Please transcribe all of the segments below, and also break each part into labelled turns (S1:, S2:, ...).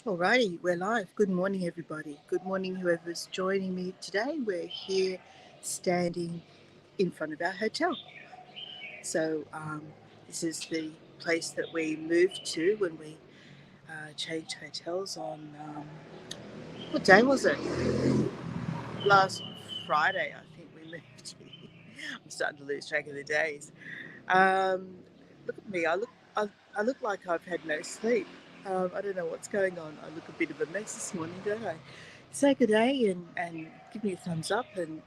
S1: Alrighty, we're live. Good morning, everybody. Good morning, whoever's joining me today. We're here standing in front of our hotel. So, this is the place that we moved to when we changed hotels on what day was it? Last Friday, I think we moved here. I'm starting to lose track of the days. Um, Look at me. I look like I've had no sleep. I don't know what's going on. I look a bit of a mess this morning, don't I? Say good day and give me a thumbs up and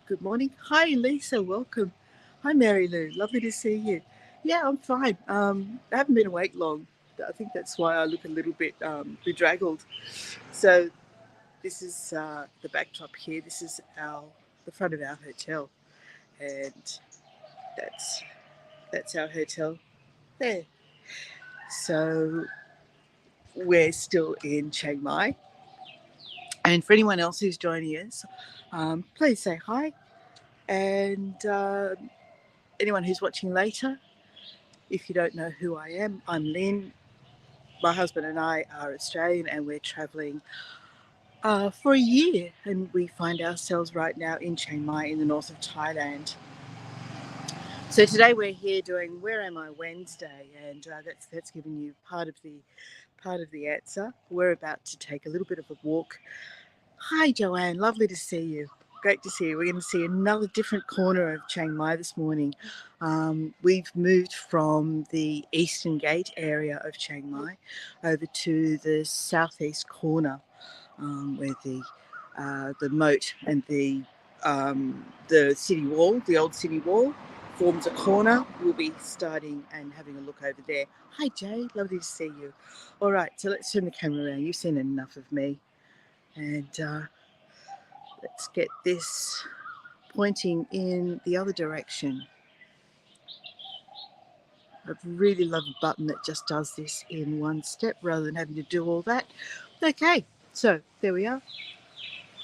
S1: good morning. Hi, Lisa. Welcome. Hi, Mary Lou. Lovely to see you. Yeah, I'm fine. I haven't been awake long. I think that's why I look a little bit bedraggled. So this is the backdrop here. This is the front of our hotel, and that's that's our hotel there. So we're still in Chiang Mai. And for anyone else who's joining us, please say hi. And anyone who's watching later, if you don't know who I am, I'm Lynn. My husband and I are Australian and we're traveling for a year. And we find ourselves right now in Chiang Mai in the north of Thailand. So today we're here doing Where Am I Wednesday, and that's given you part of the answer. We're about to take a little bit of a walk. Hi, Joanne. Lovely to see you. Great to see you. We're going to see another different corner of Chiang Mai this morning. We've moved from the Eastern Gate area of Chiang Mai over to the southeast corner, where the moat and the city wall, the old city wall, forms a corner. We'll be starting and having a look over there. Hi, Jay. Lovely to see you. All right, so let's turn the camera around. You've seen enough of me. And let's get this pointing in the other direction. I really love a button that just does this in one step rather than having to do all that. Okay, so there we are.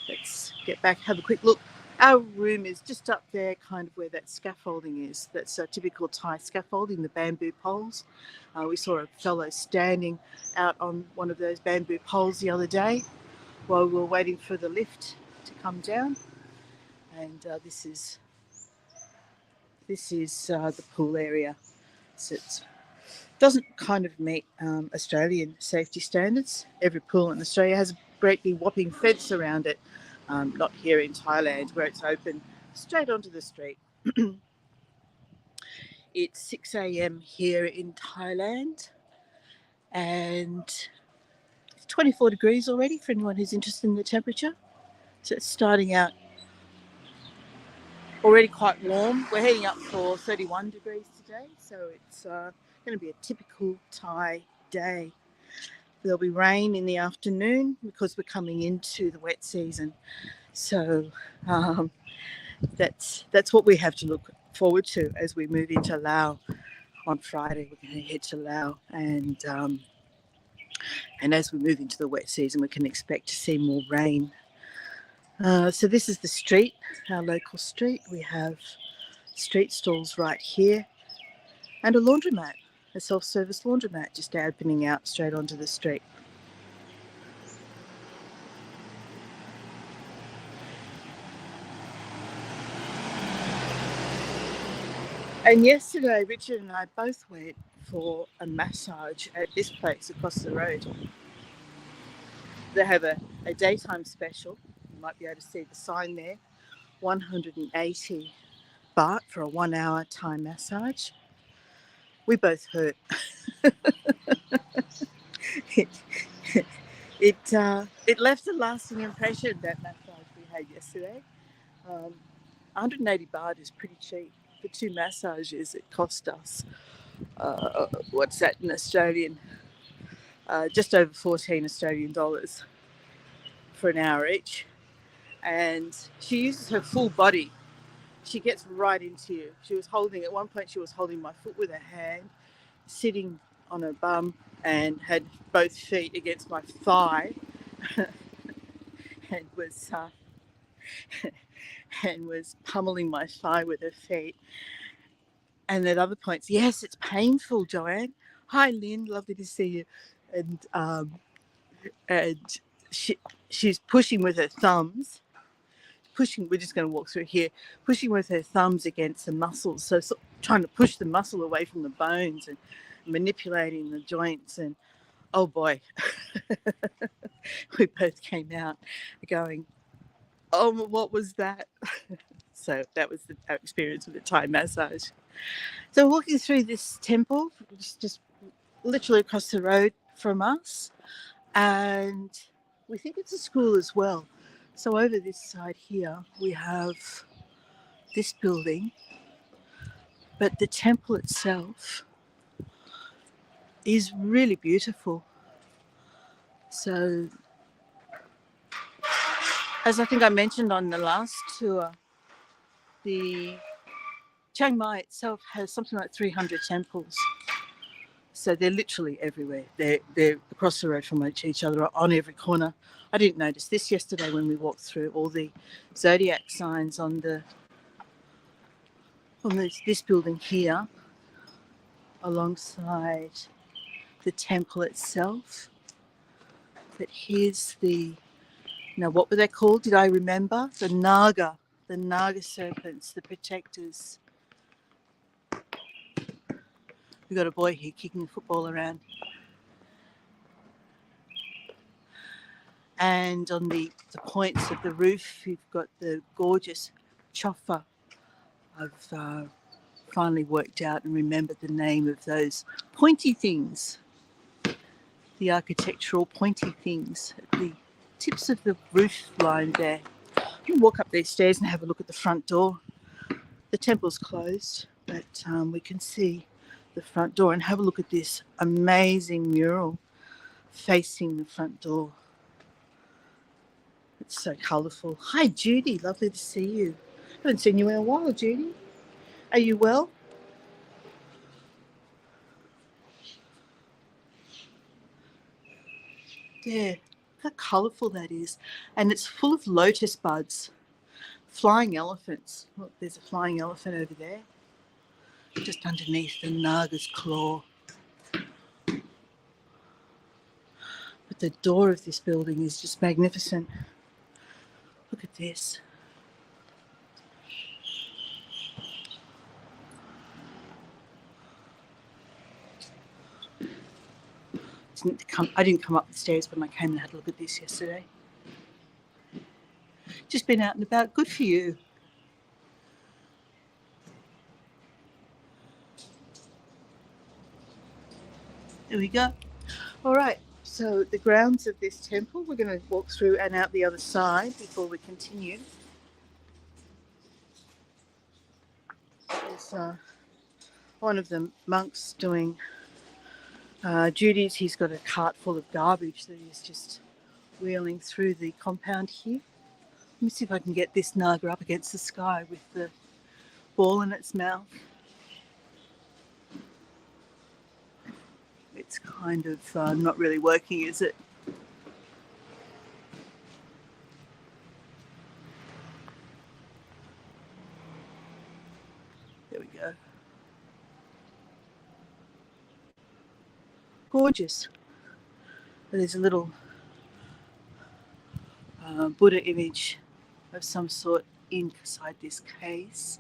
S1: Let's get back, have a quick look. Our room is just up there, kind of where that scaffolding is. That's a typical Thai scaffolding, the bamboo poles. We saw a fellow standing out on one of those bamboo poles the other day while we were waiting for the lift to come down. And this is the pool area. So it doesn't kind of meet Australian safety standards. Every pool in Australia has a great big whopping fence around it. Not here in Thailand, where it's open straight onto the street. It's 6 a.m. here in Thailand, and it's 24 degrees already for anyone who's interested in the temperature. So it's starting out already quite warm. We're heading up for 31 degrees today, so it's going to be a typical Thai day. There'll be rain in the afternoon because we're coming into the wet season. So um, that's what we have to look forward to as we move into Laos on Friday. We're going to head to Laos, and as we move into the wet season, we can expect to see more rain. So this is the street, our local street. We have street stalls right here and a laundromat, a self-service laundromat just opening out straight onto the street. And yesterday, Richard and I both went for a massage at this place across the road. They have a daytime special. You might be able to see the sign there. 180 baht for a 1 hour Thai massage. We both hurt. it, it left a lasting impression, that massage we had yesterday. 180 baht is pretty cheap. For two massages, it cost us, what's that in Australian? Just over 14 Australian dollars for an hour each. And she uses her full body. She gets right into you. At one point, she was holding my foot with her hand, sitting on her bum, and had both feet against my thigh, and was and was pummeling my thigh with her feet. And at other points, yes, it's painful, Joanne. Hi, Lynn, lovely to see you. And and she's pushing with her thumbs. We're just going to walk through here, pushing with her thumbs against the muscles. So trying to push the muscle away from the bones and manipulating the joints. And oh boy, we both came out going, oh, what was that? So that was our experience with the Thai massage. So walking through this temple, just literally across the road from us, and we think it's a school as well. So over this side here, we have this building, but the temple itself is really beautiful. So, as I think I mentioned on the last tour, the Chiang Mai itself has something like 300 temples. So they're literally everywhere. They're across the road from each other on every corner. I didn't notice this yesterday when we walked through all the zodiac signs on this building here, alongside the temple itself. But here's now what were they called? Did I remember? The Naga serpents, the protectors. We've got a boy here kicking the football around. And on the points of the roof, you've got the gorgeous chofa. I've finally worked out and remembered the name of those pointy things, the architectural pointy things at the tips of the roof line there. You can walk up these stairs and have a look at the front door. The temple's closed, but we can see the front door and have a look at this amazing mural facing the front door. It's so colourful. Hi, Judy. Lovely to see you. I haven't seen you in a while, Judy. Are you well? There. How colourful that is. And it's full of lotus buds. Flying elephants. Look, there's a flying elephant over there. Just underneath the Naga's claw. But the door of this building is just magnificent. Look at this. I didn't come up the stairs when I came and had a look at this yesterday. Just been out and about. Good for you. There we go. All right. So the grounds of this temple, we're going to walk through and out the other side before we continue. There's one of the monks doing duties. He's got a cart full of garbage that he's just wheeling through the compound here. Let me see if I can get this Naga up against the sky with the ball in its mouth. It's kind of not really working, is it? There we go. Gorgeous. There's a little Buddha image of some sort inside this case.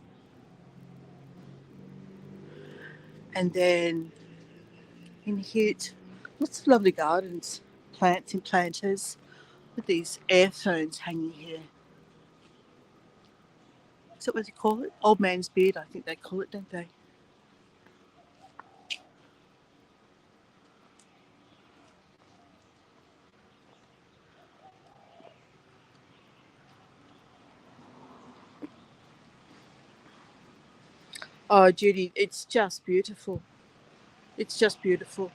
S1: And then in here, lots of lovely gardens, plants and planters with these earphones hanging here. Is that what they call it? Old man's beard, I think they call it, don't they? Oh, Judy, it's just beautiful. It's just beautiful.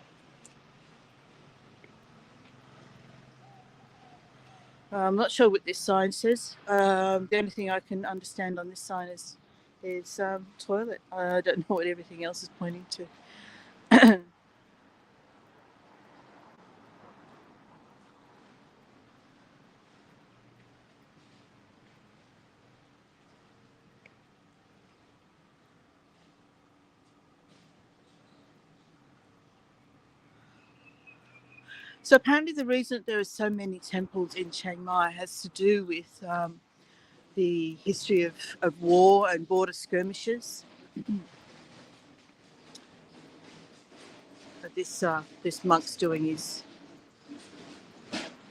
S1: I'm not sure what this sign says. The only thing I can understand on this sign is toilet. I don't know what everything else is pointing to. So apparently the reason that there are so many temples in Chiang Mai has to do with the history of war and border skirmishes. But this monk's doing his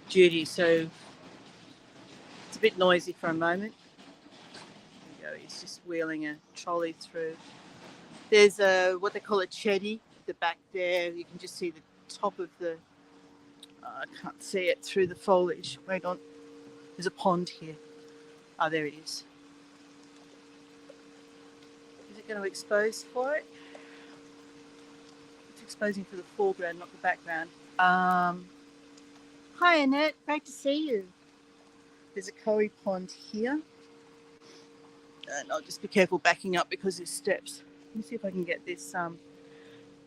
S1: duty, so it's a bit noisy for a moment. There we go, he's just wheeling a trolley through. There's what they call a chedi, the back there. You can just see the top of the, I can't see it through the foliage. Wait on, there's a pond here. Oh, there it is. Is it going to expose for it? It's exposing for the foreground, not the background. Hi Annette, great to see you. There's a koi pond here. And I'll just be careful backing up because there's steps. Let me see if I can get this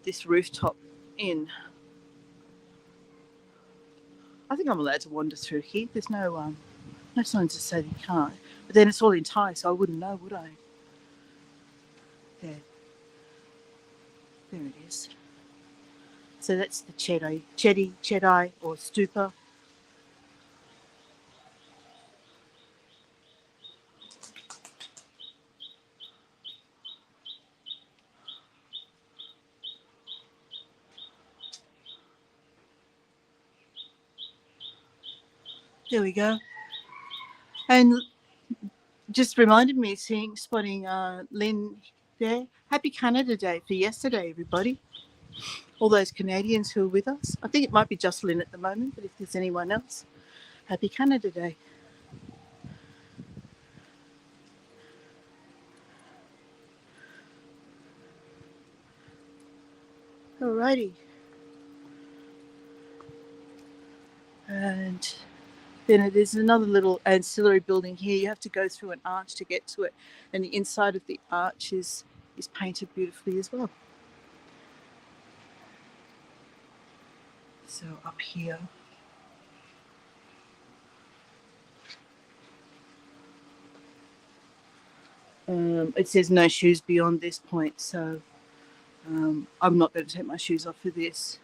S1: this rooftop in. I think I'm allowed to wander through here. There's no signs to say that you can't. But then it's all in Thai, so I wouldn't know, would I? There it is. So that's the chedi or stupa. There we go. And just reminded me spotting Lynn there. Happy Canada Day for yesterday, everybody. All those Canadians who are with us. I think it might be just Lynn at the moment, but if there's anyone else, happy Canada Day. Alrighty. And then there's another little ancillary building here. You have to go through an arch to get to it. And the inside of the arch is painted beautifully as well. So up here. It says no shoes beyond this point, so I'm not going to take my shoes off for this.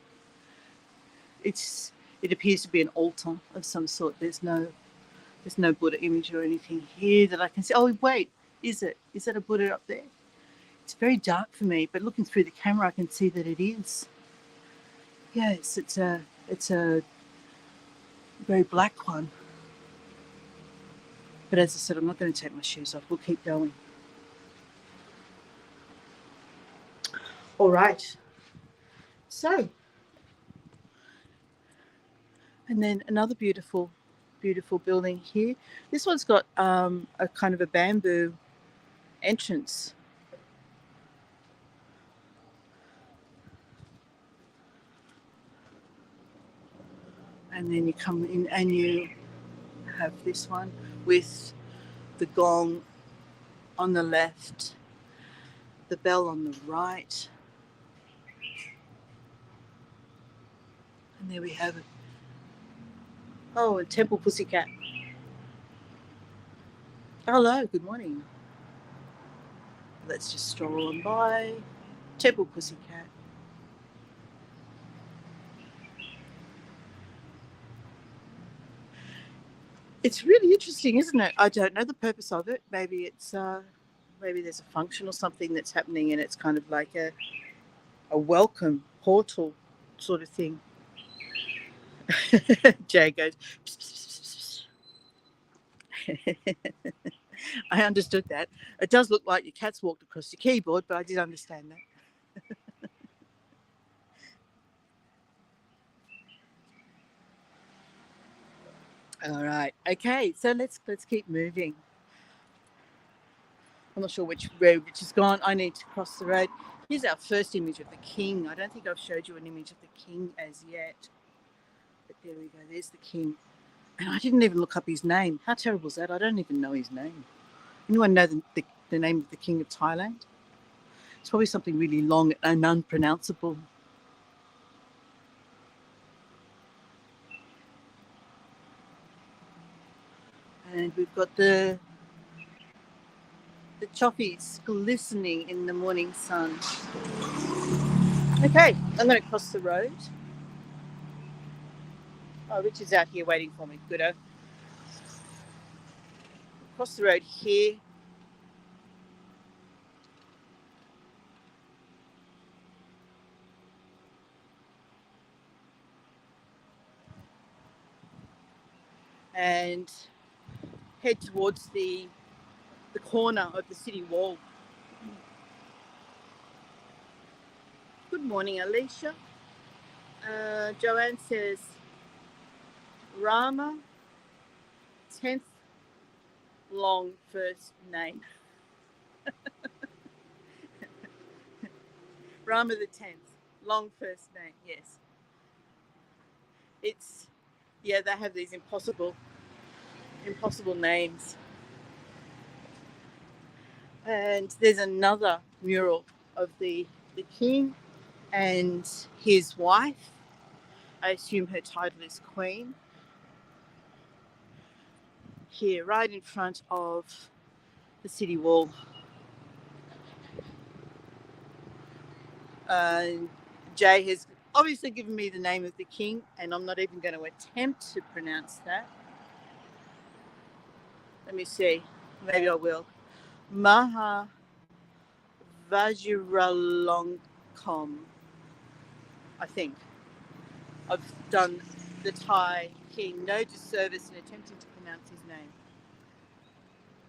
S1: It appears to be an altar of some sort. There's no Buddha image or anything here that I can see. Oh wait, is it? Is that a Buddha up there? It's very dark for me, but looking through the camera, I can see that it is. Yes, it's a very black one. But as I said, I'm not going to take my shoes off. We'll keep going. All right. So, and then another beautiful building here. This one's got a kind of a bamboo entrance. And then you come in and you have this one with the gong on the left, the bell on the right. And there we have it. Oh, a temple pussycat. Hello, good morning. Let's just stroll on by. Temple pussycat. It's really interesting, isn't it? I don't know the purpose of it. Maybe it's maybe there's a function or something that's happening, and it's kind of like a welcome portal sort of thing. Jay goes. Pss, pss, pss. I understood that. It does look like your cat's walked across your keyboard, but I did understand that. All right. Okay. So let's keep moving. I'm not sure which road which is gone. I need to cross the road. Here's our first image of the king. I don't think I've showed you an image of the king as yet. But there we go. There's the king. And I didn't even look up his name. How terrible is that? I don't even know his name. Anyone know the name of the king of Thailand? It's probably something really long and unpronounceable. And we've got the choffies glistening in the morning sun. Okay, I'm going to cross the road. Oh, Richard's out here waiting for me. Goodo. Across the road here. And head towards the corner of the city wall. Good morning, Alicia. Joanne says, Rama, 10th long first name. Rama the 10th, long first name, yes. It's, yeah, they have these impossible names. And there's another mural of the king and his wife. I assume her title is Queen. Here, right in front of the city wall. Jay has obviously given me the name of the king, and I'm not even going to attempt to pronounce that. Let me see. Maybe I will. Maha Vajiralongkorn, I think. I've done the Thai king no disservice in attempting to pronounce his name.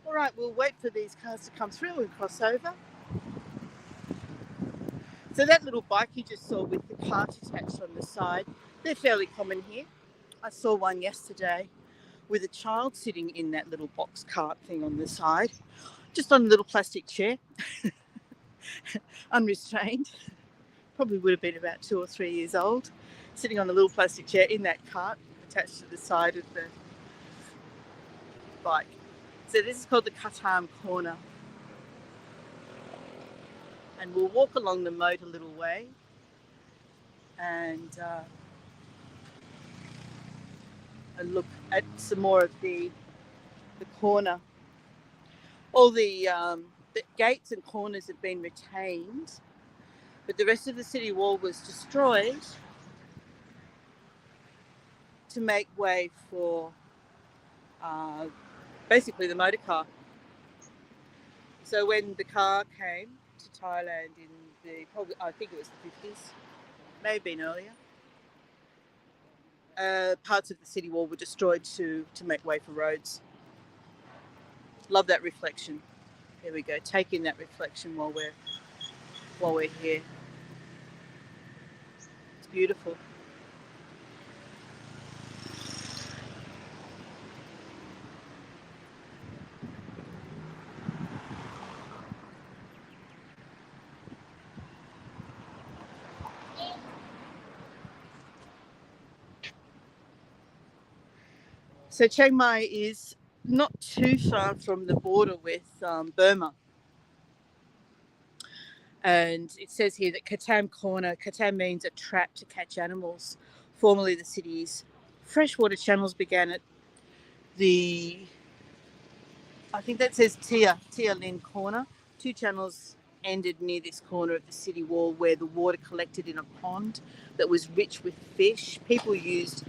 S1: All right, we'll wait for these cars to come through and cross over. So that little bike you just saw with the cart attached on the side, they're fairly common here. I saw one yesterday with a child sitting in that little box cart thing on the side, just on a little plastic chair, unrestrained. Probably would have been about 2 or 3 years old, sitting on a little plastic chair in that cart attached to the side of the bike. So this is called the Katam Corner. And we'll walk along the moat a little way and look at some more of the corner. All the gates and corners have been retained, but the rest of the city wall was destroyed to make way for basically the motor car. So when the car came to Thailand in I think it was the 50s, may have been earlier, parts of the city wall were destroyed to make way for roads. Love that reflection. There we go. Take in that reflection while we're here. It's beautiful. So Chiang Mai is not too far from the border with Burma. And it says here that Katam Corner, Katam means a trap to catch animals. Formerly the city's freshwater channels began at I think that says Tia Lin Corner. 2 channels ended near this corner of the city wall where the water collected in a pond that was rich with fish. People used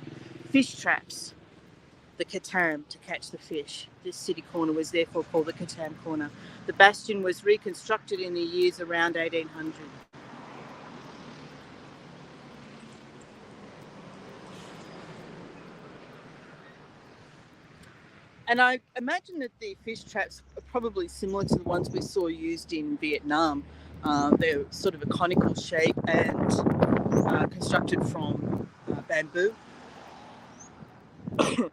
S1: fish traps, the Katam, to catch the fish. This city corner was therefore called the Katam Corner. The bastion was reconstructed in the years around 1800. And I imagine that the fish traps are probably similar to the ones we saw used in Vietnam. They're sort of a conical shape and constructed from bamboo.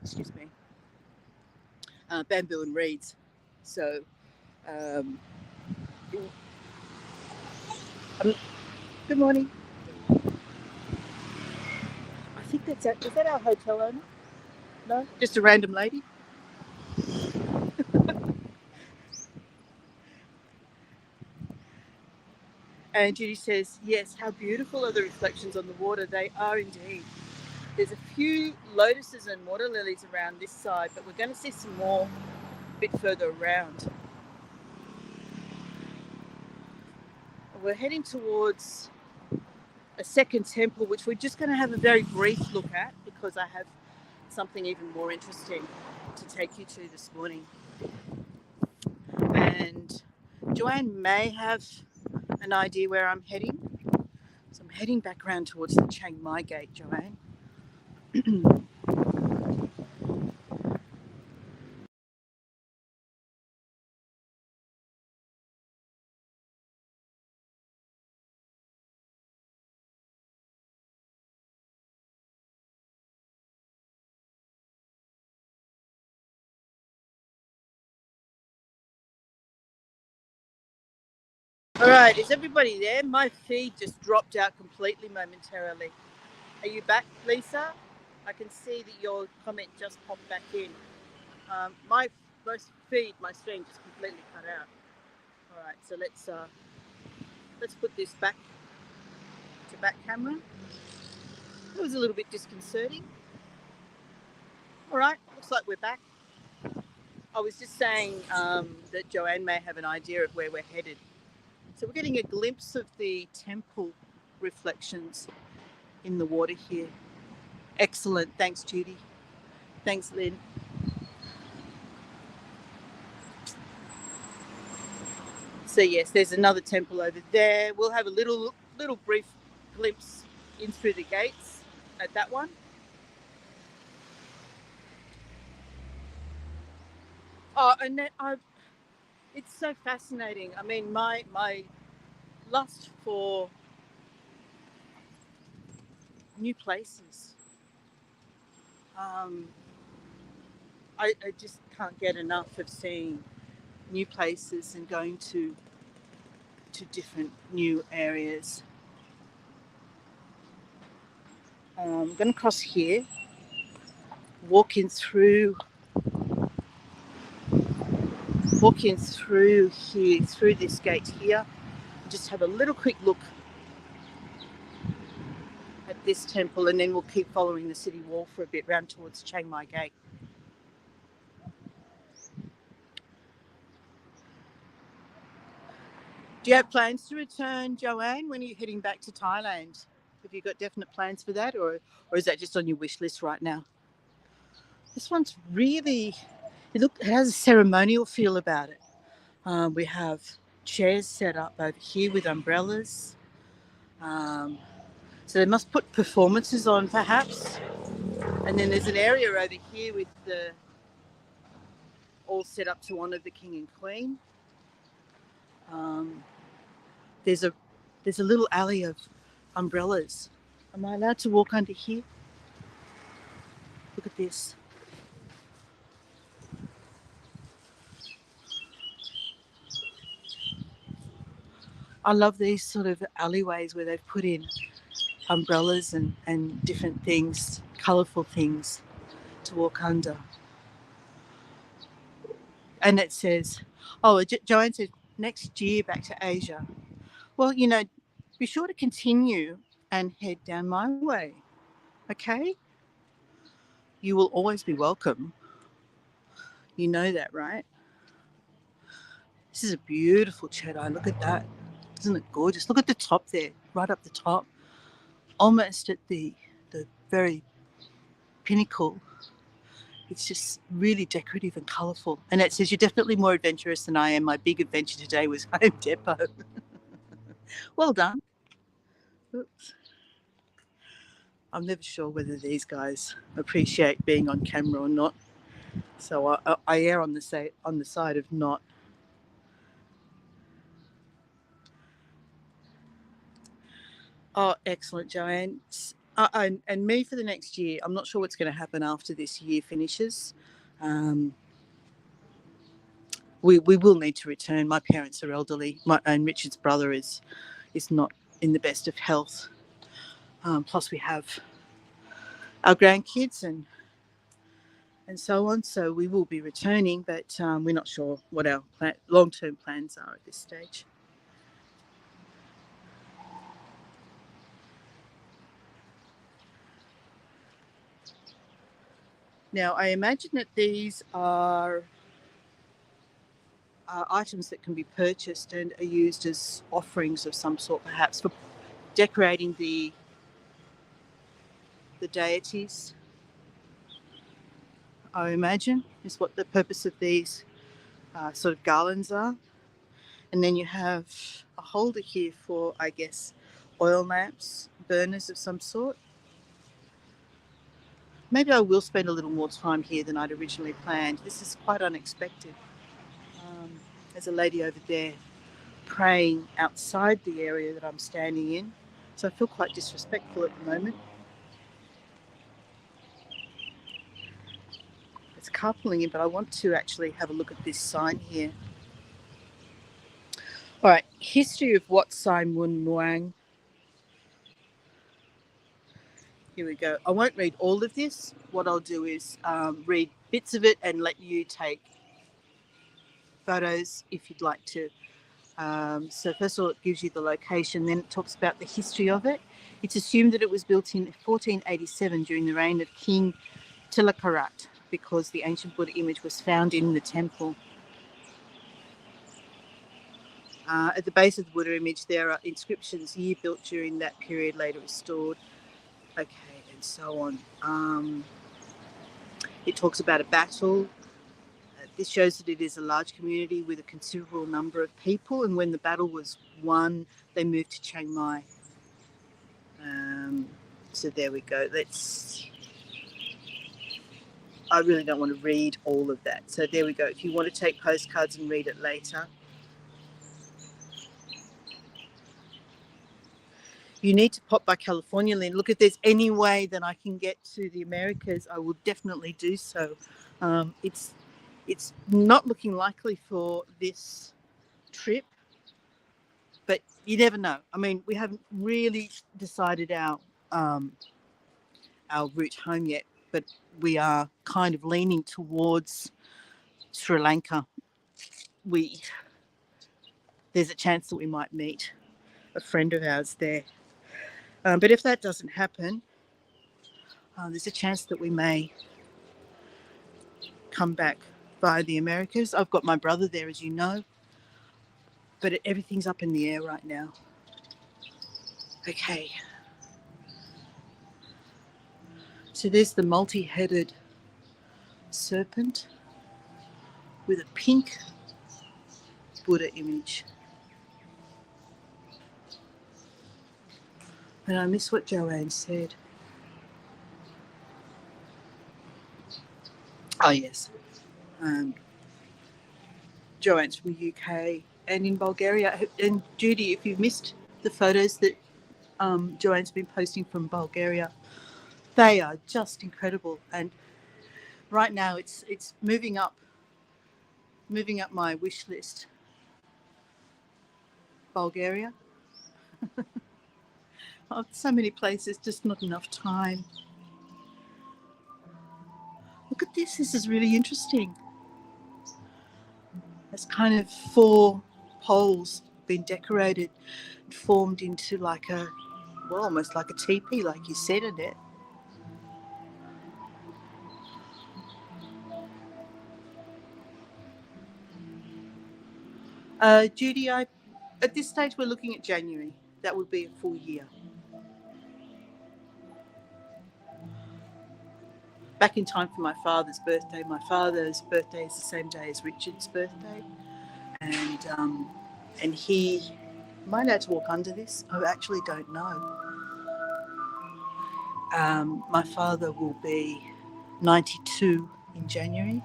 S1: Excuse me. Bamboo and reeds. So, good morning. I think that's it. Is that our hotel owner? No? Just a random lady? And Judy says, yes, how beautiful are the reflections on the water. They are indeed. There's a few lotuses and water lilies around this side, but we're going to see some more a bit further around. We're heading towards a second temple, which we're just going to have a very brief look at because I have something even more interesting to take you to this morning. And Joanne may have an idea where I'm heading. So I'm heading back around towards the Chiang Mai Gate, Joanne. All right, is everybody there? My feed just dropped out completely momentarily. Are you back, Lisa? I can see that your comment just popped back in. My feed, my stream just completely cut out. All right, so let's put this back to back camera. It was a little bit disconcerting. All right, looks like we're back. I was just saying that Joanne may have an idea of where we're headed. So we're getting a glimpse of the temple reflections in the water here. Excellent. Thanks, Judy. Thanks, Lynn. So yes, there's another temple over there. We'll have a little brief glimpse in through the gates at that one. Oh, and it's so fascinating. I mean, my lust for new places. I just can't get enough of seeing new places and going to different new areas. I'm going to cross here, walking through here, through this gate here. Just have a little quick look at this temple, and then we'll keep following the city wall for a bit round towards Chiang Mai Gate. Do you have plans to return, Joanne? When are you heading back to Thailand? Have you got definite plans for that, or is that just on your wish list right now? This one's really, it has a ceremonial feel about it. We have chairs set up over here with umbrellas. So they must put performances on, perhaps. And then there's an area over here with the all set up to honour the King and Queen. There's a little alley of umbrellas. Am I allowed to walk under here? Look at this. I love these sort of alleyways where they've put in umbrellas and different things, colourful things to walk under. And it says, Joanne said, next year back to Asia. Well, be sure to continue and head down my way, okay? You will always be welcome. You know that, right? This is a beautiful Chedai. Look at that. Isn't it gorgeous? Look at the top there, right up the top, almost at the very pinnacle. It's just really decorative and colourful. And it says, you're definitely more adventurous than I am. My big adventure today was Home Depot. Well done. Oops. I'm never sure whether these guys appreciate being on camera or not. So I err on the side of not. Oh, excellent, Joanne. And me for the next year. I'm not sure what's going to happen after this year finishes. We will need to return. My parents are elderly, and Richard's brother is not in the best of health. Plus, we have our grandkids and so on. So we will be returning, but we're not sure what our long-term plans are at this stage. Now, I imagine that these are items that can be purchased and are used as offerings of some sort, perhaps for decorating the deities. I imagine, is what the purpose of these sort of garlands are. And then you have a holder here for, I guess, oil lamps, burners of some sort. Maybe I will spend a little more time here than I'd originally planned. This is quite unexpected. There's a lady over there praying outside the area that I'm standing in, so I feel quite disrespectful at the moment. It's carpooling in, but I want to actually have a look at this sign here. All right, history of Wat Sai Mun Muang. Here we go. I won't read all of this. What I'll do is read bits of it and let you take photos if you'd like to. So first of all, it gives you the location, then it talks about the history of it. It's assumed that it was built in 1487 during the reign of King Tilakarat because the ancient Buddha image was found in the temple. At the base of the Buddha image, there are inscriptions, year built during that period, later restored. Okay, and so on. It talks about a battle. This shows that it is a large community with a considerable number of people, and when the battle was won, they moved to Chiang Mai. So there we go. I really don't want to read all of that. So there we go. If you want to take postcards and read it later, you need to pop by California, Lynn. Look, if there's any way that I can get to the Americas, I will definitely do so. It's not looking likely for this trip, but you never know. I mean, we haven't really decided our route home yet, but we are kind of leaning towards Sri Lanka. There's a chance that we might meet a friend of ours there. But if that doesn't happen, there's a chance that we may come back via the Americas. I've got my brother there, as you know, but everything's up in the air right now. Okay. So there's the multi-headed serpent with a pink Buddha image. And I miss what Joanne said. Oh, yes. Joanne's from the UK and in Bulgaria. And Judy, if you've missed the photos that Joanne's been posting from Bulgaria, they are just incredible. And right now it's moving up my wish list. Bulgaria. Oh, so many places, just not enough time. Look at this. This is really interesting. There's kind of 4 poles been decorated, formed into like almost like a teepee, like you said, Annette. Judy, at this stage we're looking at January. That would be a full year. Back in time for my father's birthday. My father's birthday is the same day as Richard's birthday, and he might allowed to walk under this. I actually don't know. My father will be 92 in January.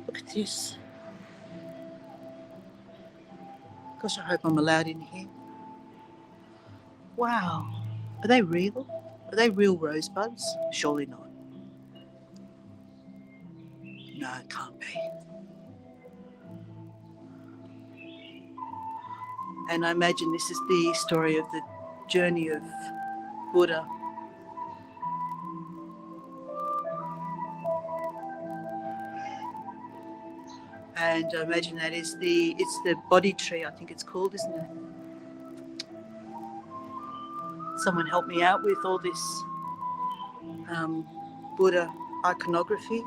S1: Look at this. Gosh, I hope I'm allowed in here. Wow. Are they real? Are they real rosebuds? Surely not. No, it can't be. And I imagine this is the story of the journey of Buddha. And I imagine that it's the Bodhi tree, I think it's called, isn't it? Someone help me out with all this Buddha iconography.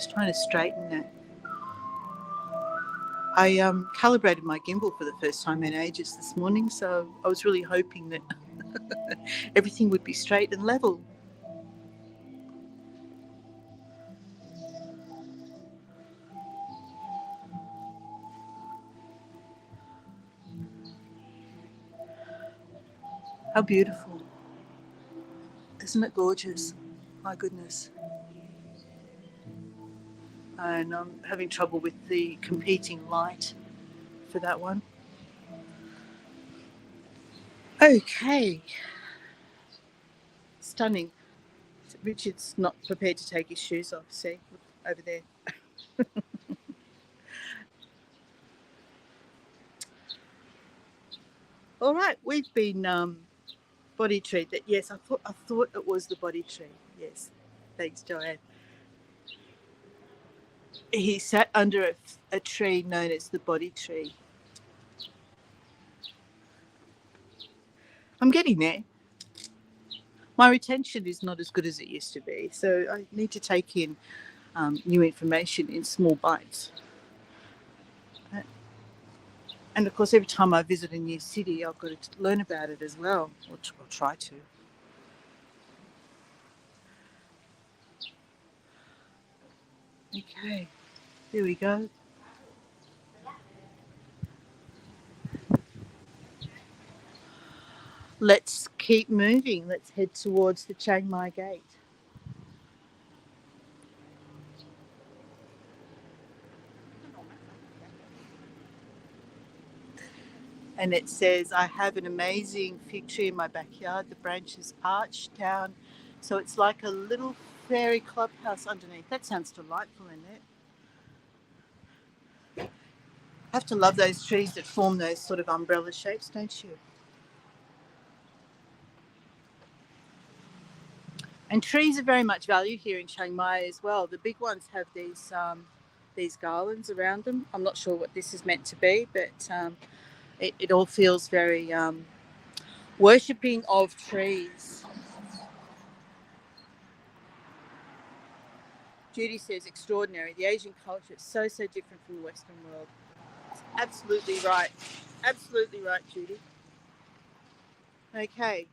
S1: Just trying to straighten that. I calibrated my gimbal for the first time in ages this morning, so I was really hoping that everything would be straight and level. How beautiful. Isn't it gorgeous? My goodness. And I'm having trouble with the competing light for that one. Okay. Stunning. Richard's not prepared to take his shoes off. See, look over there. All right, we've been body tree. That yes, I thought it was the body tree. Yes, thanks, Joanne. He sat under a tree known as the body tree. I'm getting there. My retention is not as good as it used to be, so I need to take in new information in small bites. And of course, every time I visit a new city, I've got to learn about it as well, or try to. Okay, there we go. Let's keep moving. Let's head towards the Chiang Mai Gate. And it says, I have an amazing fig tree in my backyard. The branches arch down. So it's like a little fairy clubhouse underneath. That sounds delightful, isn't it? I have to love those trees that form those sort of umbrella shapes, don't you? And trees are very much valued here in Chiang Mai as well. The big ones have these garlands around them. I'm not sure what this is meant to be, but it all feels very worshipping of trees. Judy says, extraordinary. The Asian culture is so different from the Western world. Absolutely right. Absolutely right, Judy. Okay.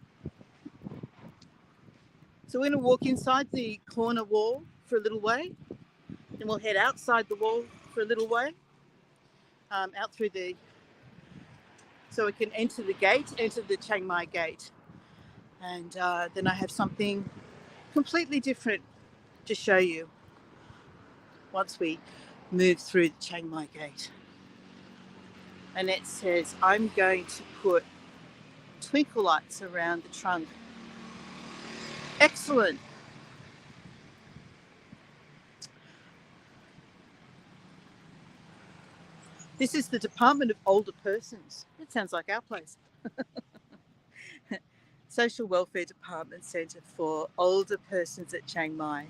S1: So we're going to walk inside the corner wall for a little way. Then we'll head outside the wall for a little way. Out through so we can enter the Chiang Mai Gate. And then I have something completely different to show you once we move through the Chiang Mai Gate. And it says, I'm going to put twinkle lights around the trunk. Excellent. This is the Department of Older Persons. It sounds like our place. Social Welfare Department Centre for Older Persons at Chiang Mai.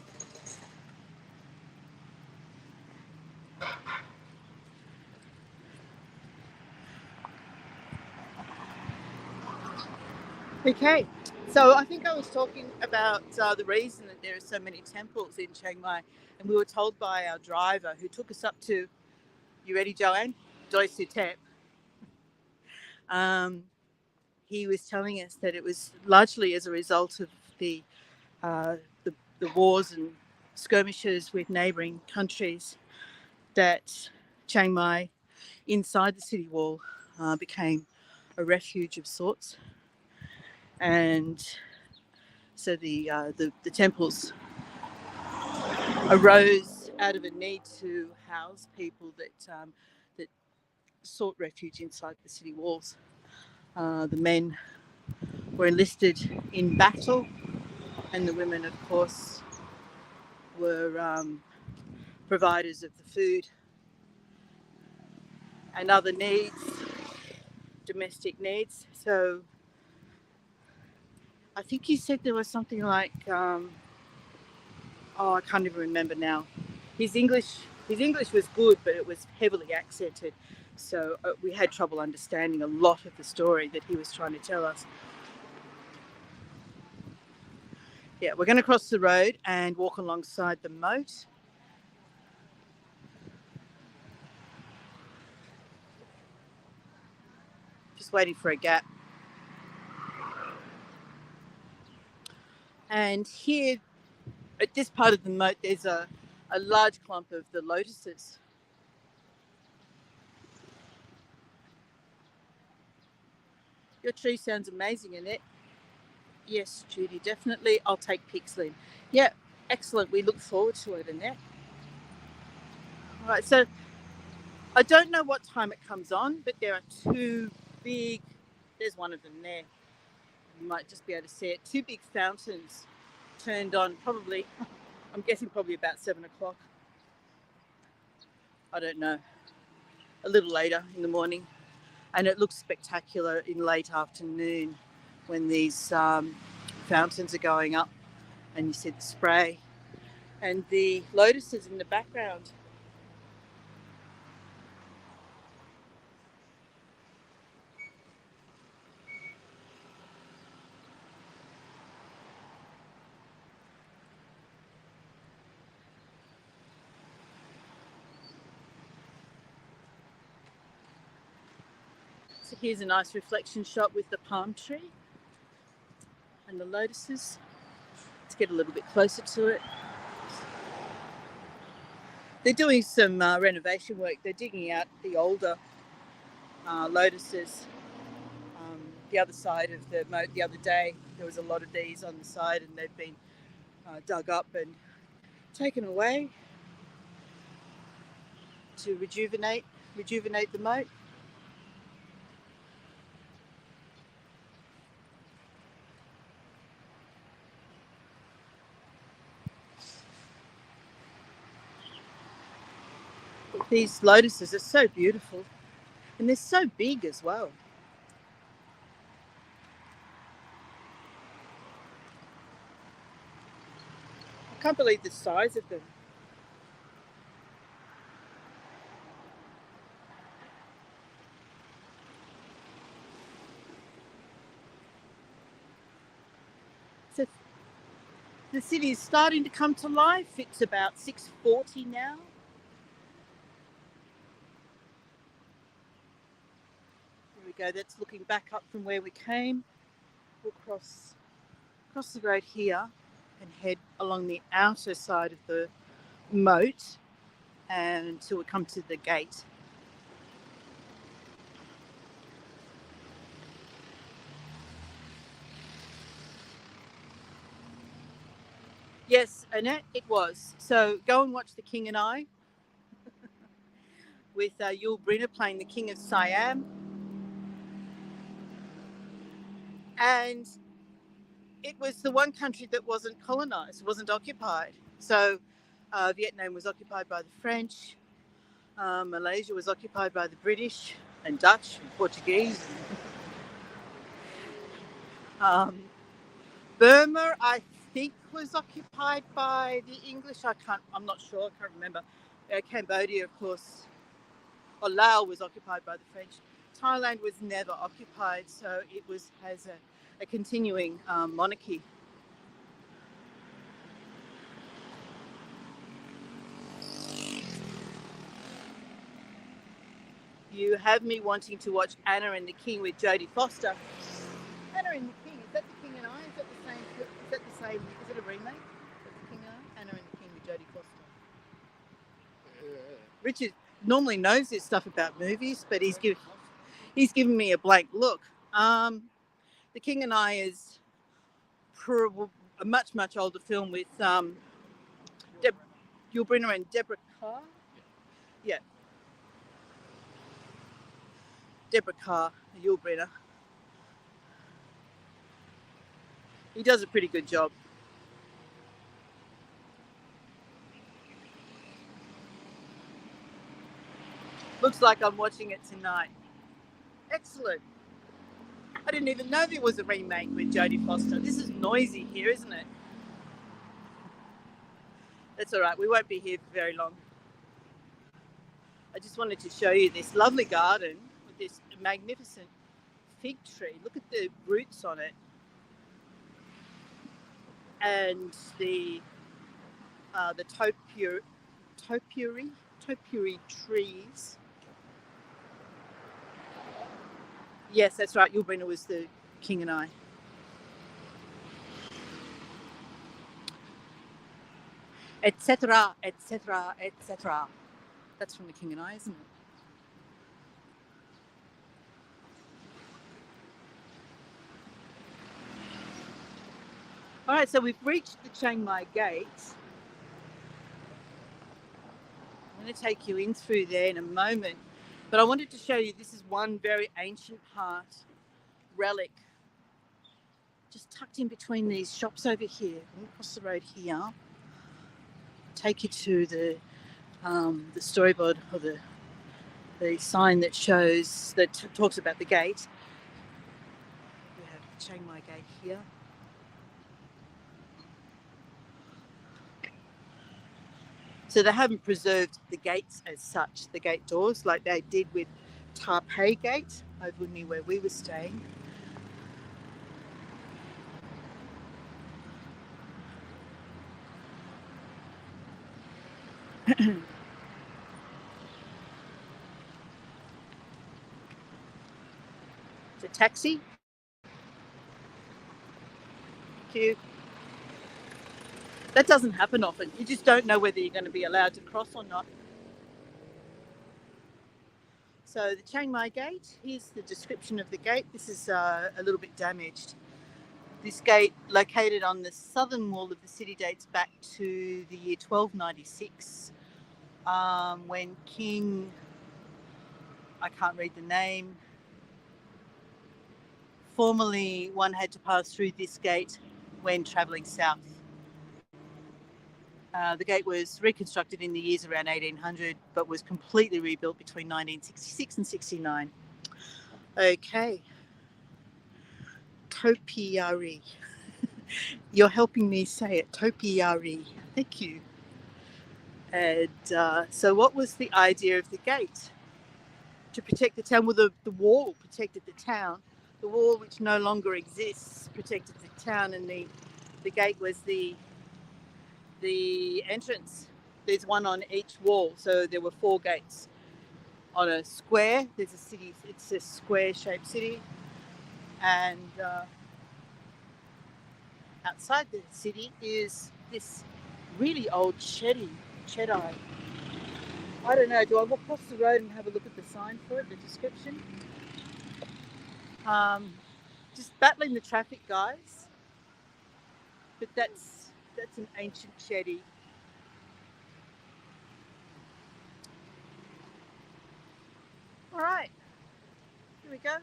S1: Okay, so I think I was talking about the reason that there are so many temples in Chiang Mai, and we were told by our driver who took us up to, you ready, Joanne? Doi Suthep. He was telling us that it was largely as a result of the wars and skirmishes with neighbouring countries that Chiang Mai, inside the city wall, became a refuge of sorts. And so the temples arose out of a need to house people that sought refuge inside the city walls. The men were enlisted in battle, and the women, of course, were providers of the food and other needs, domestic needs. So I think he said there was something like, I can't even remember now. His English was good, but it was heavily accented. So we had trouble understanding a lot of the story that he was trying to tell us. Yeah, we're going to cross the road and walk alongside the moat. just waiting for a gap. And here at this part of the moat, there's a large clump of the lotuses. Your tree sounds amazing, Annette. Yes, Judy, definitely. I'll take pics, Lynn. Yeah, excellent. We look forward to it, Annette. All right, so I don't know what time it comes on, but there are two big, there's one of them there. You might just be able to see it. Two big fountains turned on probably, I'm guessing probably about 7 o'clock. I don't know. A little later in the morning. And it looks spectacular in late afternoon when these fountains are going up and you see the spray and the lotuses in the background. So here's a nice reflection shot with the palm tree and the lotuses. Let's get a little bit closer to it. They're doing some renovation work. They're digging out the older lotuses. The other side of the moat the other day, there was a lot of these on the side and they've been dug up and taken away to rejuvenate the moat. These lotuses are so beautiful and they're so big as well. I can't believe the size of them. So the city is starting to come to life. It's about 6:40 now. Here we go. That's looking back up from where we came. We'll cross the road here and head along the outer side of the moat until we come to the gate. Yes, Annette, it was. So go and watch The King and I with Yul Brynner playing the King of Siam. And it was the one country that wasn't colonized, wasn't occupied. So Vietnam was occupied by the French. Malaysia was occupied by the British and Dutch and Portuguese. Burma, I think, was occupied by the English. I'm not sure. I can't remember. Cambodia, of course, or Laos was occupied by the French. Thailand was never occupied, so it has a continuing monarchy. You have me wanting to watch Anna and the King with Jodie Foster. Anna and the King, is that The King and I? Is that the same? Is it a remake of The King and I? Anna and the King with Jodie Foster. Richard normally knows this stuff about movies, but he's given me a blank look. The King and I is a much older film with Yul Brynner and Deborah Kerr. Yeah. Deborah Kerr, Yul Brynner. He does a pretty good job. Looks like I'm watching it tonight. Excellent. I didn't even know there was a remake with Jodie Foster. This is noisy here, isn't it? That's all right. We won't be here for very long. I just wanted to show you this lovely garden with this magnificent fig tree. Look at the roots on it. And the topiary trees. Yes, that's right. Yulbrina was the king and I. Etc. Etc. Etc. That's from the king and I, isn't it? All right, so we've reached the Chiang Mai Gate. I'm going to take you in through there in a moment, but I wanted to show you this is one very ancient part, relic, just tucked in between these shops over here. Across the road here, take you to the storyboard or the sign that shows that talks about the gate. We have the Chiang Mai Gate here. So they haven't preserved the gates as such, the gate doors, like they did with Ta Pei Gate over near where we were staying. It's a taxi. Thank you. That doesn't happen often. You just don't know whether you're going to be allowed to cross or not. So the Chiang Mai Gate, here's the description of the gate. This is a little bit damaged. This gate, located on the southern wall of the city, dates back to the year 1296, when King, I can't read the name, formerly one had to pass through this gate when travelling south. The gate was reconstructed in the years around 1800, but was completely rebuilt between 1966 and 69. Okay. Topiary. You're helping me say it. Topiary. Thank you. And so what was the idea of the gate? To protect the town. Well, the wall protected the town. The wall, which no longer exists, protected the town, and the gate was the entrance. There's one on each wall, so there were 4 gates. On a square, there's a city. It's a square-shaped city, and outside the city is this really old chedai. I don't know. Do I walk across the road and have a look at the sign for it, the description? Just battling the traffic, guys. But that's an ancient chedai. All right, here we go.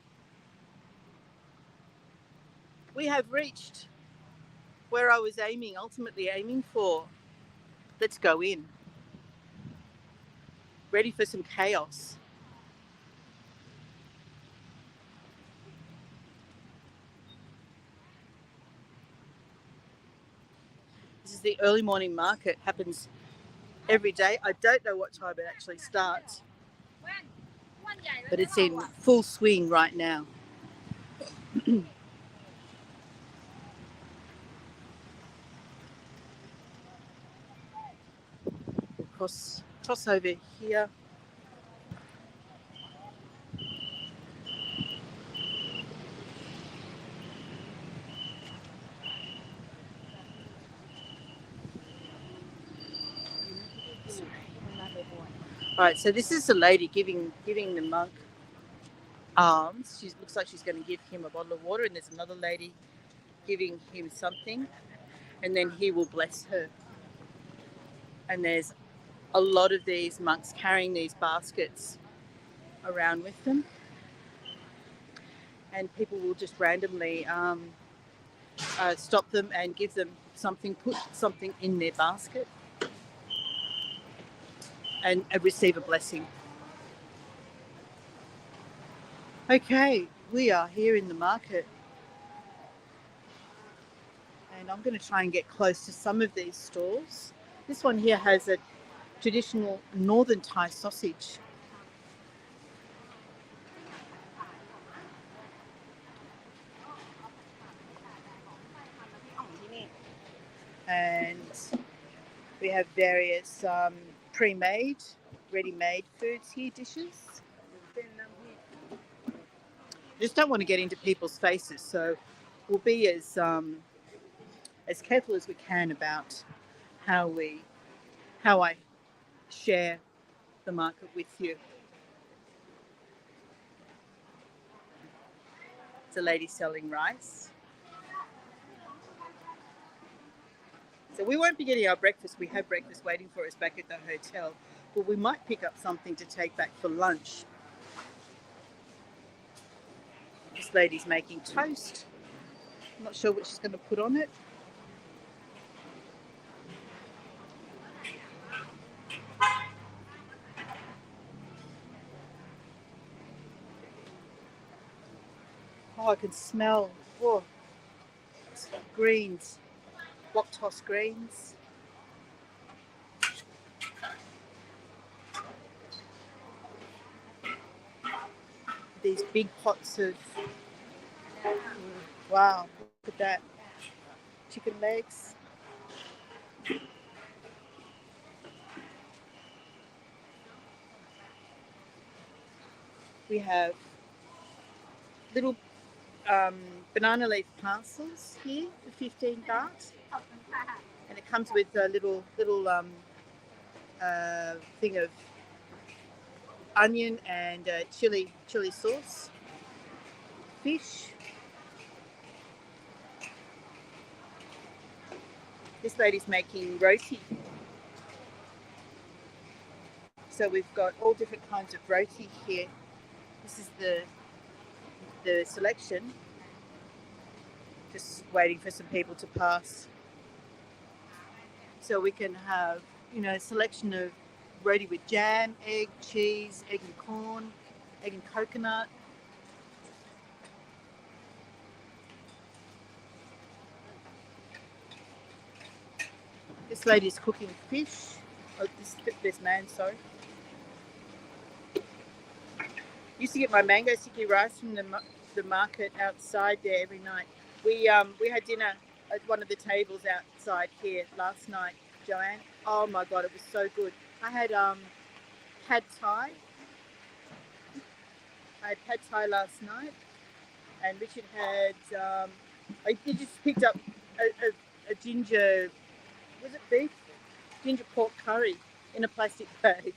S1: We have reached where I was ultimately aiming for. Let's go in. Ready for some chaos. This is the early morning market. Happens every day. I don't know what time it actually starts, but it's in full swing right now. Cross over here. All right, so this is the lady giving the monk alms. She looks like she's going to give him a bottle of water, and there's another lady giving him something, and then he will bless her. And there's a lot of these monks carrying these baskets around with them, and people will just randomly stop them and give them something, put something in their basket, and receive a blessing. Okay, we are here in the market, and I'm going to try and get close to some of these stalls. This one here has a traditional northern Thai sausage. And we have various ready-made foods here, dishes. just don't want to get into people's faces. So we'll be as careful as we can about how I share the market with you. It's a lady selling rice. So we won't be getting our breakfast. We have breakfast waiting for us back at the hotel. But we might pick up something to take back for lunch. This lady's making toast. I'm not sure what she's going to put on it. Oh, I can smell greens, wok toss greens. These big pots of, wow, look at that, chicken legs. We have little banana leaf parcels here for 15 baht, and it comes with a little thing of onion and chili sauce. Fish. This lady's making roti. So we've got all different kinds of roti here. This is the selection. Just waiting for some people to pass. So we can have, a selection of roti with jam, egg, cheese, egg and corn, egg and coconut. This lady's cooking fish. Oh, this man, sorry. Used to get my mango sticky rice from the market outside there every night. We had dinner at one of the tables outside here last night, Joanne. Oh my God, it was so good. I had pad thai. I had pad thai last night, and Richard had. He just picked up a ginger. Was it beef? Ginger pork curry in a plastic bag,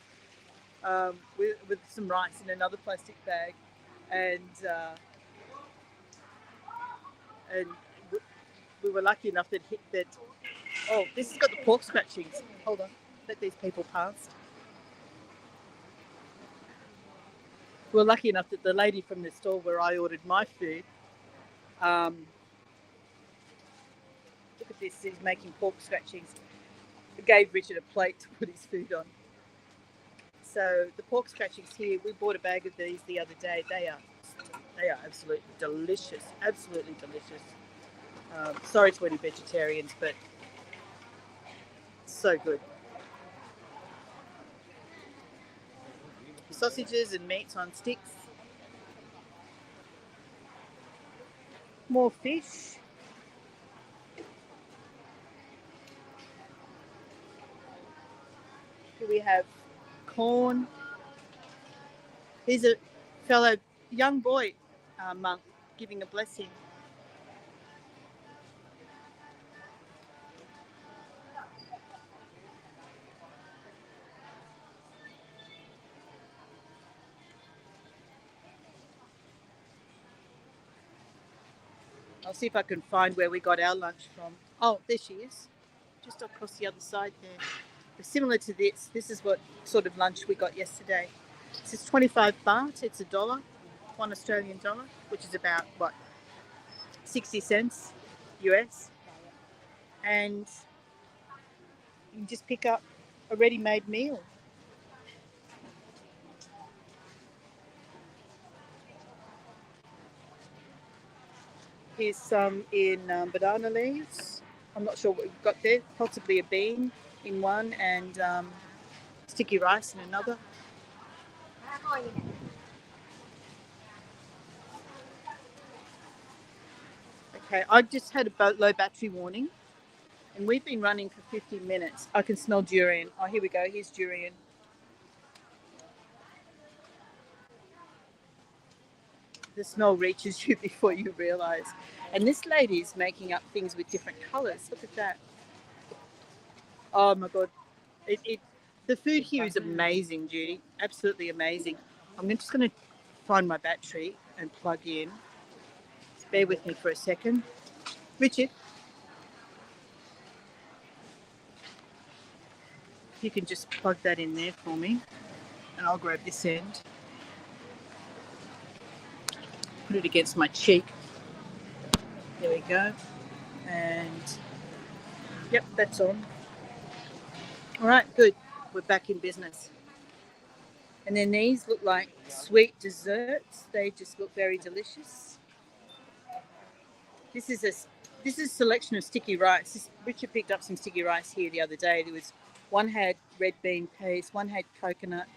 S1: with some rice in another plastic bag, and we were lucky enough that. Oh, this has got the pork scratchings. Hold on, let these people past. We were lucky enough that the lady from the store where I ordered my food. Look at this. He's making pork scratchings. I gave Richard a plate to put his food on. So the pork scratchings here, we bought a bag of these the other day. They are absolutely delicious. Absolutely delicious. Sorry to any vegetarians, but so good. Sausages and meats on sticks. More fish. Here we have corn. Here's a fellow young boy monk giving a blessing. I'll see if I can find where we got our lunch from. Oh, there she is, just across the other side there. Similar to this. This is what sort of lunch we got yesterday. This is 25 baht. It's $1, $1 Australian dollar, which is about 60 cents US. And you can just pick up a ready-made meal. Here's some in banana leaves. I'm not sure what we've got there. Possibly a bean in one and sticky rice in another. Okay, I just had a low battery warning, and we've been running for 50 minutes. I can smell durian. Oh, here we go. Here's durian. the smell reaches you before you realise. And this lady is making up things with different colours. Look at that. Oh my God. The food here is amazing, Judy. Absolutely amazing. I'm just going to find my battery and plug in. Just bear with me for a second. Richard, if you can just plug that in there for me, and I'll grab this end. Put it against my cheek. There we go. And yep, that's on. All right, good. We're back in business. And then these look like sweet desserts. They just look very delicious. This is a selection of sticky rice. Richard picked up some sticky rice here the other day. One had red bean paste, one had coconut,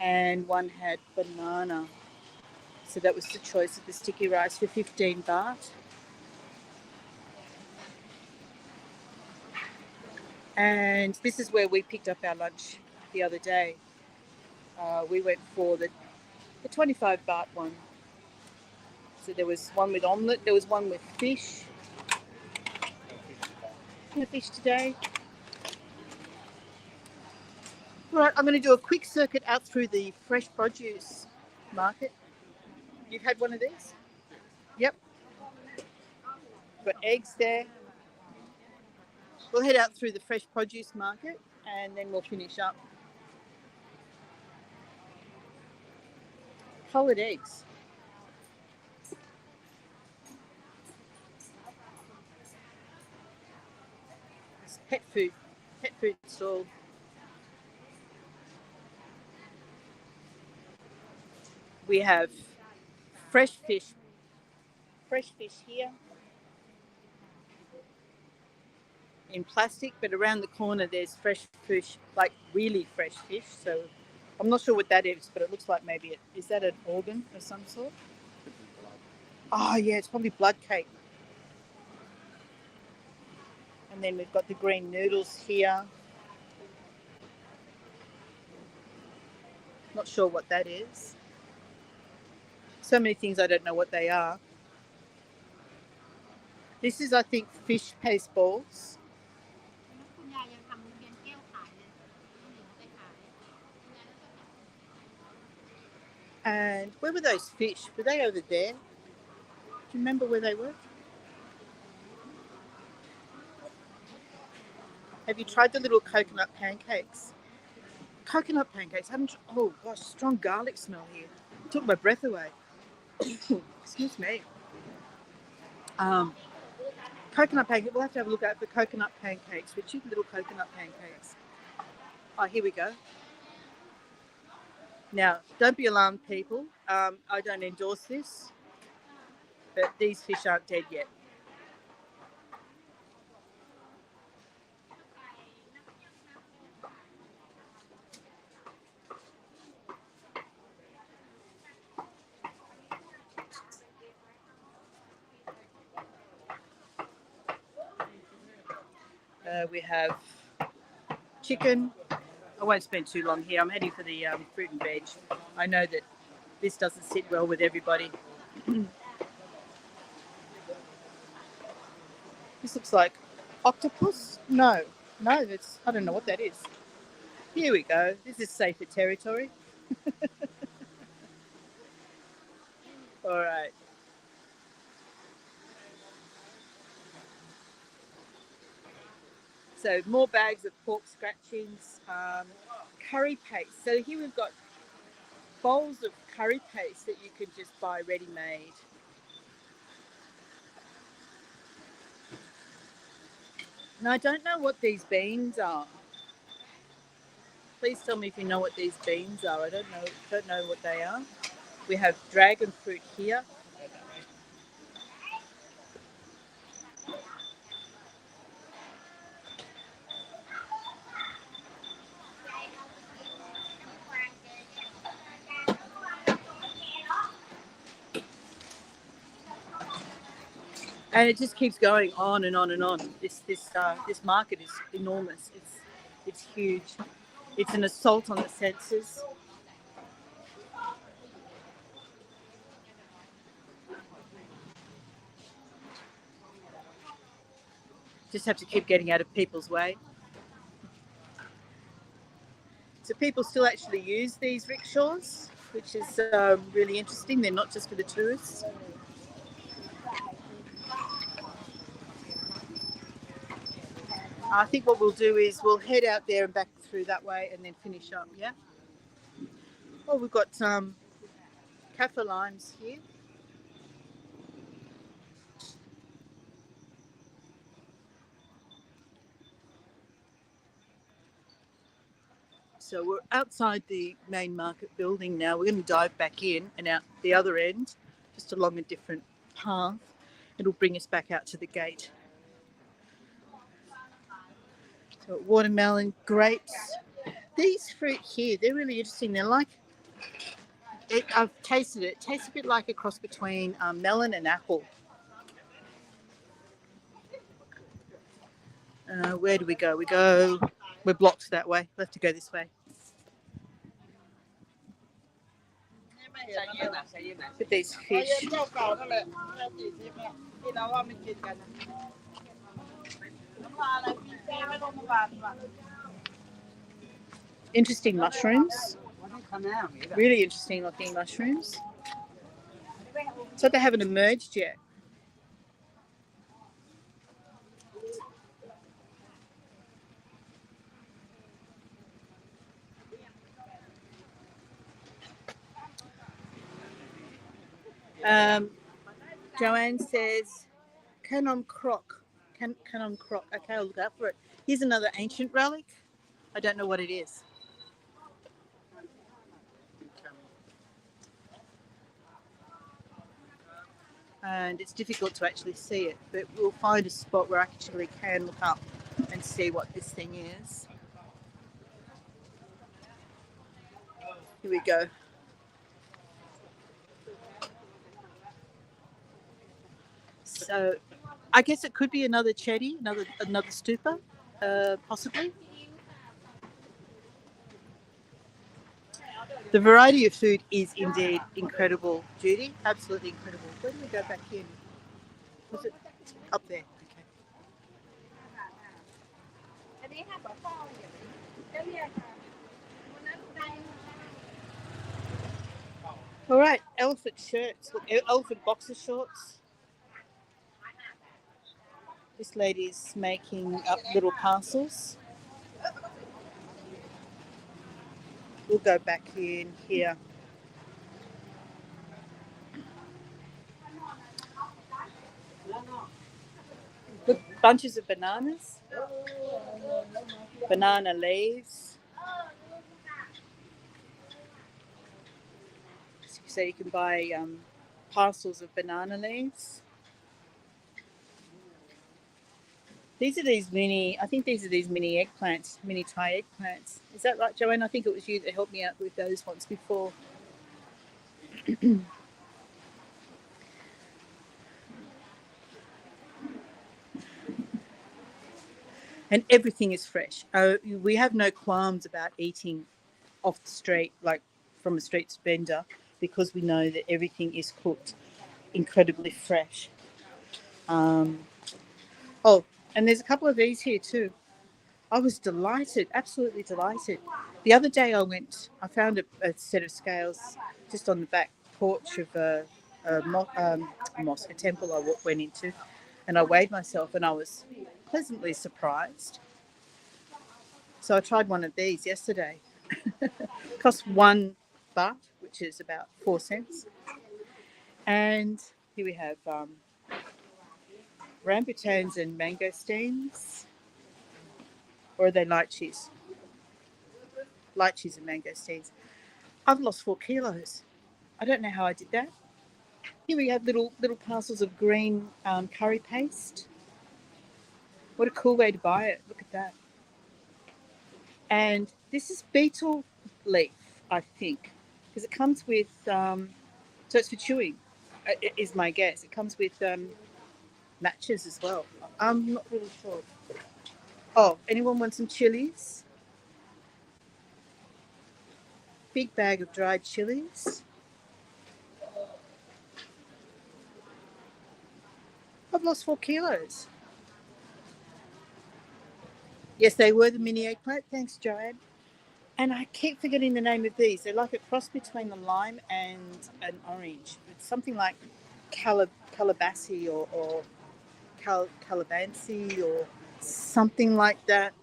S1: and one had banana. So that was the choice of the sticky rice for 15 baht. And this is where we picked up our lunch the other day. We went for the 25 baht one. So there was one with omelette, there was one with fish. No fish today. All right, I'm going to do a quick circuit out through the fresh produce market. You've had one of these? Yep. Got eggs there. We'll head out through the fresh produce market and then we'll finish up. Coloured eggs. It's pet food stall. We have fresh fish here in plastic, but around the corner there's fresh fish, like really fresh fish. So I'm not sure what that is, but it looks like maybe is that an organ of some sort? Oh yeah, it's probably blood cake. And then we've got the green noodles here. Not sure what that is. So many things I don't know what they are. This is, I think, fish paste balls. And where were those fish? Were they over there? Do you remember where they were? Have you tried the little coconut pancakes? Coconut pancakes. Oh gosh, strong garlic smell here. It took my breath away. Excuse me. Coconut pancakes. We'll have to have a look at the coconut pancakes. We're cheap little coconut pancakes. Oh, here we go. Now, don't be alarmed, people. I don't endorse this, but these fish aren't dead yet. We have chicken. I won't spend too long here. I'm heading for the fruit and veg. I know that this doesn't sit well with everybody. This looks like octopus? No, I don't know what that is. Here we go. This is safer territory. All right. So more bags of pork scratchings, curry paste. So here we've got bowls of curry paste that you can just buy ready-made. And I don't know what these beans are. Please tell me if you know what these beans are. I don't know what they are. We have dragon fruit here. And it just keeps going on and on and on. This market is enormous. It's huge. It's an assault on the senses. Just have to keep getting out of people's way. So people still actually use these rickshaws, which is really interesting. They're not just for the tourists. I think what we'll do is we'll head out there and back through that way and then finish up, yeah? Oh, we've got kaffir limes here. So we're outside the main market building now. We're going to dive back in and out the other end, just along a different path. It'll bring us back out to the gate. So watermelon, grapes. These fruit here, they're really interesting. They're like, I've tasted it. It tastes a bit like a cross between melon and apple. Where do we go? We're blocked that way. We'll have to go this way. Look at these fish. Interesting mushrooms. Really interesting looking mushrooms. So they haven't emerged yet. Joanne says, Canon Croc. Canon Croc. Okay, I'll look out for it. Here's another ancient relic. I don't know what it is. And it's difficult to actually see it, but we'll find a spot where I actually can look up and see what this thing is. Here we go. So I guess it could be another chetty, another stupa, possibly. The variety of food is indeed incredible, Judy. Absolutely incredible. Where do we go back in? Was it up there? Okay. All right, elephant shirts. Look, elephant boxer shorts. This lady's making up little parcels. We'll go back in here. Look, bunches of bananas. Banana leaves. So you can buy parcels of banana leaves. I think these are these mini eggplants, mini Thai eggplants. Is that right, Joanne? I think it was you that helped me out with those once before. And everything is fresh. We have no qualms about eating off the street, like from a street vendor, because we know that everything is cooked incredibly fresh. Oh, and there's a couple of these here too. I was delighted, absolutely delighted. The other day I found a set of scales just on the back porch of a mosque, a temple I went into, and I weighed myself and I was pleasantly surprised. So I tried one of these yesterday. Cost $1, which is about 4 cents. And here we have rambutans and mangosteens. Or are they lychees? Lychees and mangosteens. I've lost 4 kilos. I don't know how I did that. Here we have little parcels of green curry paste. What a cool way to buy it. Look at that. And this is betel leaf, I think, because it comes with, so it's for chewing, is my guess. It comes with matches as well. I'm not really sure. Oh, anyone want some chilies? Big bag of dried chilies. I've lost 4 kilos. Yes, they were the mini eggplant. Thanks, Joanne. And I keep forgetting the name of these. They're like a cross between a lime and an orange. It's something like calabacy or calabancy or something like that.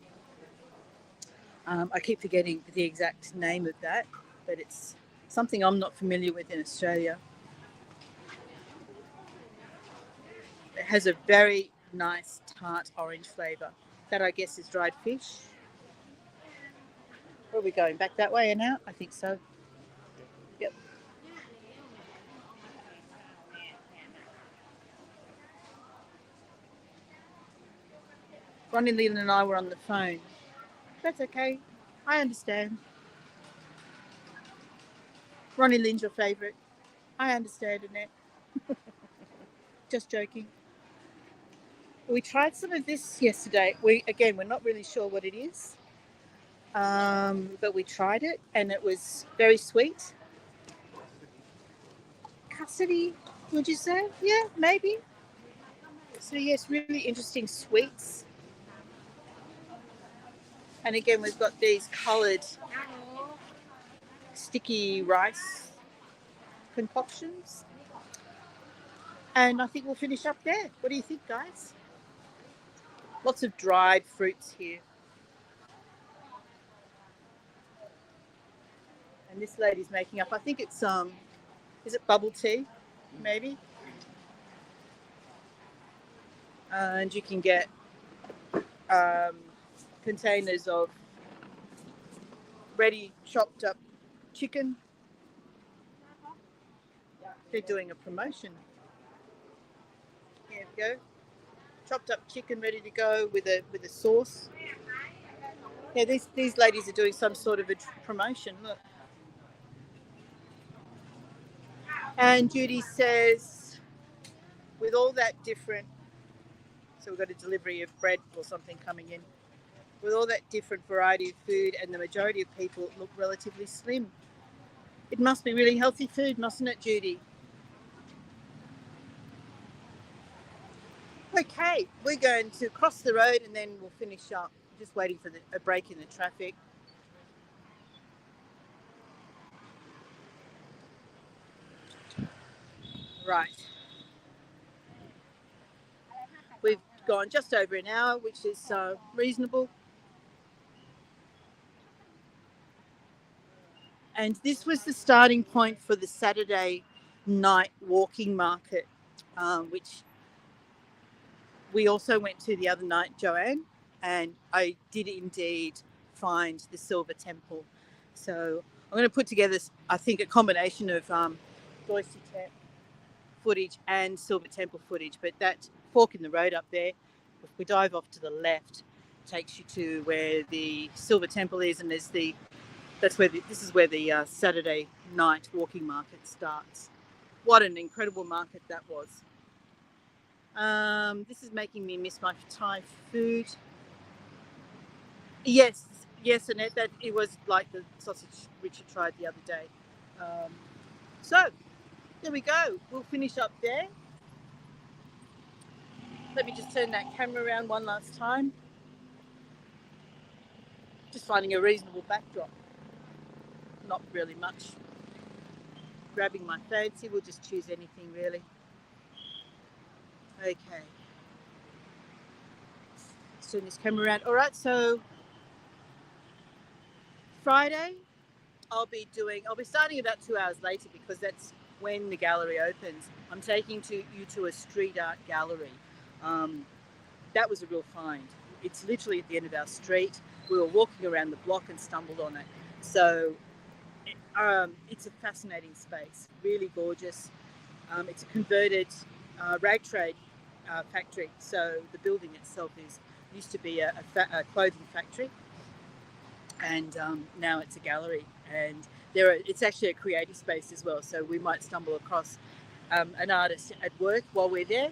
S1: I keep forgetting the exact name of that, but it's something I'm not familiar with in Australia. It has a very nice tart orange flavour. That, I guess, is dried fish. Where are we going? Back that way and out? I think so. Yep. Ronnie, Leland and I were on the phone. That's okay. I understand. Ronnie Lynn's your favourite. I understand, Annette. Just joking. We tried some of this yesterday. We're not really sure what it is, but we tried it and it was very sweet. Custody, would you say? Yeah, maybe. So yes, really interesting sweets. And again, we've got these coloured sticky rice concoctions. And I think we'll finish up there. What do you think, guys? Lots of dried fruits here. And this lady's making up, I think it's is it bubble tea, maybe? And you can get containers of ready chopped up chicken. They're doing a promotion. Here we go. Chopped up chicken ready to go with a sauce. Yeah, these ladies are doing some sort of a promotion. Look. And Judy says, with all that different, so we've got a delivery of bread or something coming in. With all that different variety of food and the majority of people look relatively slim. It must be really healthy food, mustn't it, Judy? Okay, we're going to cross the road and then we'll finish up. Just waiting for a break in the traffic. Right. We've gone just over an hour, which is reasonable. And this was the starting point for the Saturday night walking market, which we also went to the other night, Joanne, and I did indeed find the Silver Temple. So I'm going to put together, I think, a combination of Doisty Temp footage and Silver Temple footage. But that fork in the road up there, if we dive off to the left, takes you to where the Silver Temple is, and this is where the Saturday night walking market starts. What an incredible market that was. This is making me miss my Thai food. Yes, Annette, that it was like the sausage Richard tried the other day. So there we go. We'll finish up there. Let me just turn that camera around one last time. Just finding a reasonable backdrop. Not really much grabbing my fancy. We'll just choose anything really. Okay. Let's turn this camera around. All right, so Friday, I'll be starting about 2 hours later because that's when the gallery opens. I'm taking you to a street art gallery. That was a real find. It's literally at the end of our street. We were walking around the block and stumbled on it. So it's a fascinating space, really gorgeous. It's a converted rag trade factory. So the building itself used to be a clothing factory, and now it's a gallery. And it's actually a creative space as well. So we might stumble across an artist at work while we're there.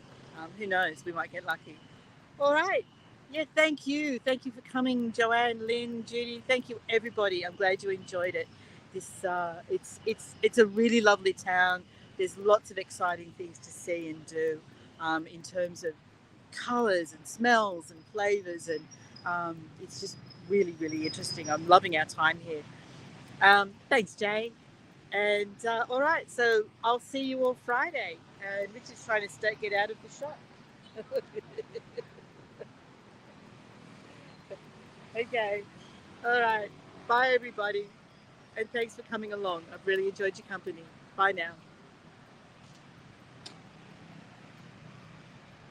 S1: Who knows? We might get lucky. All right. Yeah, thank you. Thank you for coming, Joanne, Lynn, Judy. Thank you, everybody. I'm glad you enjoyed it. It's a really lovely town. There's lots of exciting things to see and do in terms of colours and smells and flavours and It's just really, really interesting. I'm loving our time here. Thanks, Jane. And all right, so I'll see you all Friday. And Richard's trying to get out of the shot. Okay. All right. Bye, everybody. And thanks for coming along. I've really enjoyed your company. Bye now.